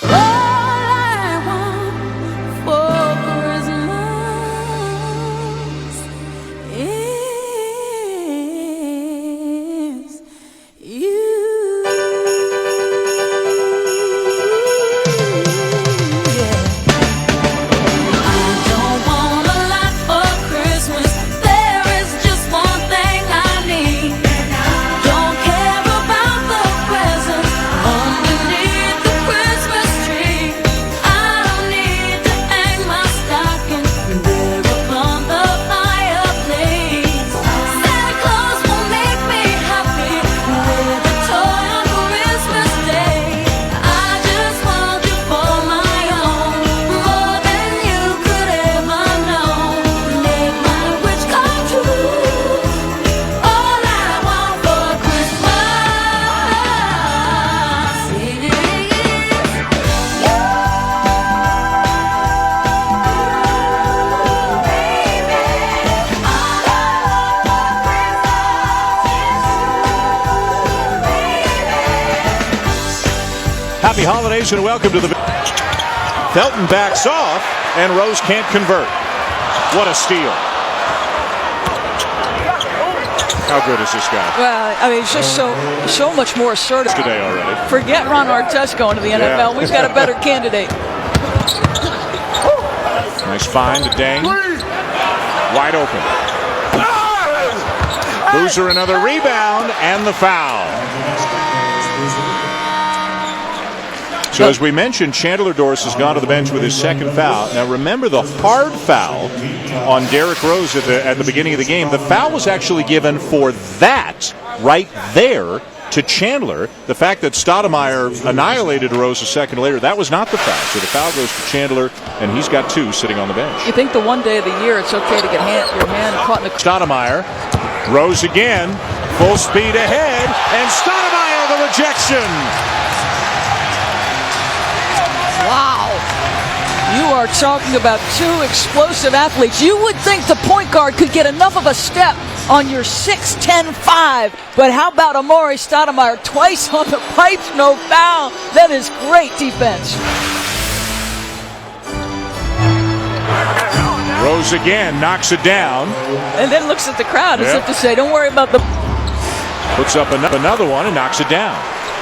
All I want for Christmas is you. Happy holidays and welcome to the... Felton backs off and Rose can't convert. What a steal. How good is this guy? Well, I mean, it's just so much more assertive. Today already. Forget Ron Artest going to the NFL. We've got a better candidate. Nice find to Dang. Wide open. Boozer another rebound and the foul. So as we mentioned, Chandler Doris has gone to the bench with his second foul. Now remember the hard foul on Derrick Rose at the beginning of the game. The foul was actually given for that right there to Chandler. The fact that Stoudemire annihilated Rose a second later, that was not the foul. So the foul goes to Chandler, and he's got two sitting on the bench. You think the one day of the year it's okay to get your hand caught in the... Stoudemire, Rose again, full speed ahead, and Stoudemire the rejection. Wow. You are talking about two explosive athletes. You would think the point guard could get enough of a step on your 6'10" 5", but how about Amari Stoudemire twice on the pipes, no foul? That is great defense. Rose again knocks it down. And then looks at the crowd as if to say, don't worry about the... Puts up another one and knocks it down.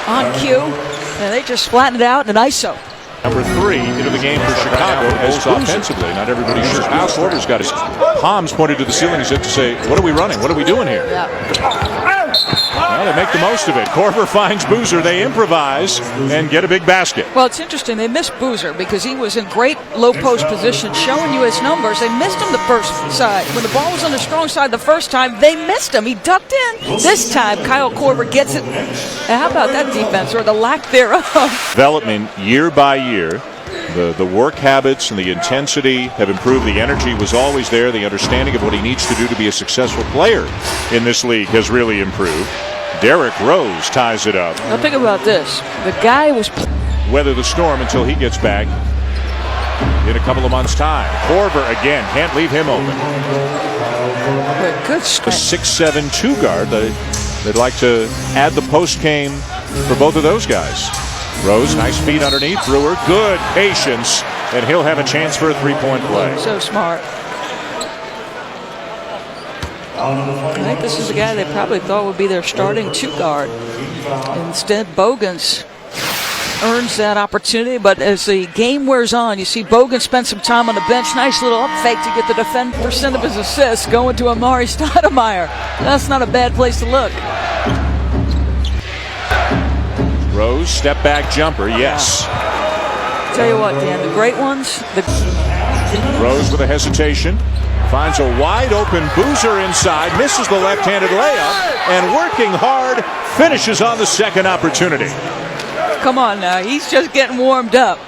On cue, and they just flattened it out in an ISO. Number 3 into the game for Chicago as offensively. Not everybody's sure. Al Korver's got his palms pointed to the ceiling as if to say, what are we running? What are we doing here? Yeah. Well, they make the most of it. Korver finds Boozer. They improvise and get a big basket. Well, it's interesting. They missed Boozer because he was in great low post position, showing you his numbers. They missed him the first side. When the ball was on the strong side the first time, they missed him. He ducked in. This time, Kyle Korver gets it. And how about that defense, or the lack thereof? Development year by year. The work habits and the intensity have improved. The energy was always there. The understanding of what he needs to do to be a successful player in this league has really improved. Derrick Rose ties it up. Now think about this. The guy was... Weather the storm until he gets back in a couple of months' time. Korver again, can't leave him open. Good A strength. 6'7" 2 guard. They'd like to add the post game for both of those guys. Rose, nice feet underneath. Brewer, good patience, and he'll have a chance for a three-point play. So smart. I think this is the guy they probably thought would be their starting 2 guard. Instead, Bogans earns that opportunity, but as the game wears on, you see Bogan spend some time on the bench. Nice little up fake to get the defend % of his assists going to Amari Stoudemire. That's not a bad place to look. Rose, step back jumper, yes. Tell you what, Dan, the great ones. Rose with a hesitation. Finds a wide open Boozer inside, misses the left-handed layup, and working hard, finishes on the second opportunity. Come on now, he's just getting warmed up.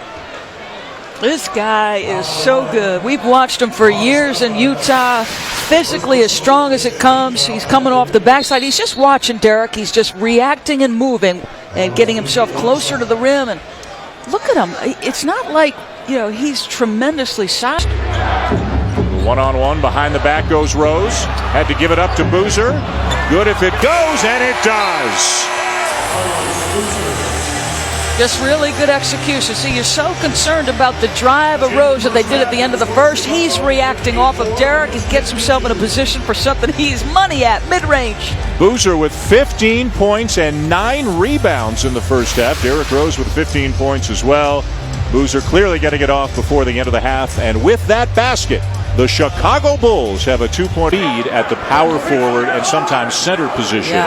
This guy is so good. We've watched him for years in Utah. Physically as strong as it comes. He's coming off the backside. He's just watching Derrick. He's just reacting and moving and getting himself closer to the rim. And look at him. It's not like, he's tremendously sized. One-on-one behind the back goes Rose. Had to give it up to Boozer. Good if it goes, and it does. Just really good execution. See, you're so concerned about the drive of Rose that they did at the end of the first. He's reacting off of Derrick and gets himself in a position for something he's money at, mid-range. Boozer with 15 points and 9 rebounds in the first half. Derrick Rose with 15 points as well. Boozer clearly getting it off before the end of the half. And with that basket, the Chicago Bulls have a 2-point lead at the power forward and sometimes center position.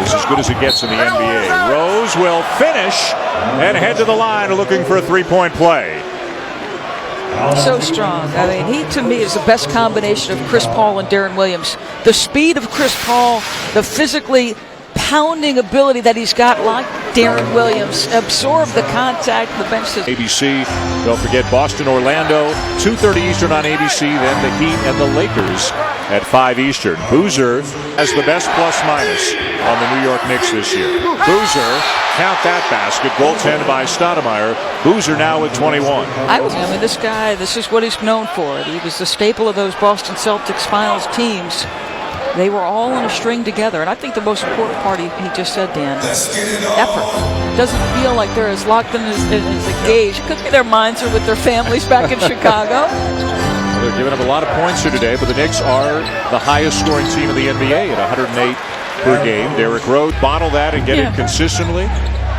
It's as good as it gets in the NBA. Rose will finish and head to the line looking for a 3-point play. So strong. I mean, he to me is the best combination of Chris Paul and Deron Williams. The speed of Chris Paul, the physically pounding ability that he's got, like Deron Williams, absorb the contact, the bench system. ABC, don't forget Boston, Orlando, 2:30 Eastern on ABC, then the Heat and the Lakers at 5 Eastern. Boozer has the best plus-minus on the New York Knicks this year. Boozer, count that basket, goaltended by Stoudemire. Boozer now with 21. I mean, this guy, this is what he's known for. He was the staple of those Boston Celtics finals teams. They were all on a string together. And I think the most important part, he just said, Dan, effort. Doesn't feel like they're as locked in as engaged. Could be their minds are with their families back in Chicago. They're giving up a lot of points here today, but the Knicks are the highest scoring team in the NBA at 108 per game. Derrick Rose bottle that and get it consistently.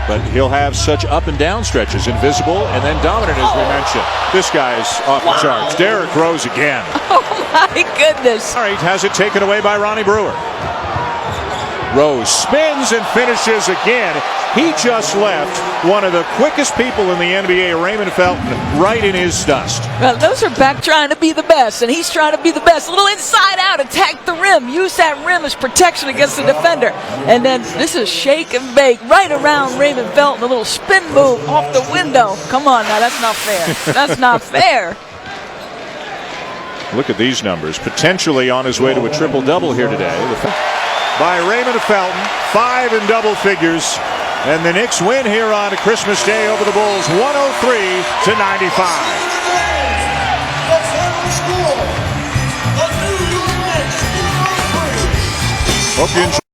But he'll have such up and down stretches, invisible and then dominant, as we mentioned. This guy's off the charts. Derrick Rose again. Oh my goodness. All right, has it taken away by Ronnie Brewer. Rose spins and finishes again. He just left one of the quickest people in the NBA, Raymond Felton, right in his dust. Well, those are back trying to be the best, and he's trying to be the best. A little inside out, attack the rim, use that rim as protection against the defender. And then this is shake and bake right around Raymond Felton, a little spin move off the window. Come on now, that's not fair. That's not fair. Look at these numbers. Potentially on his way to a triple-double here today. By Raymond Felton, 5 in double figures. And the Knicks win here on Christmas Day over the Bulls, 103-95. Hope you enjoy.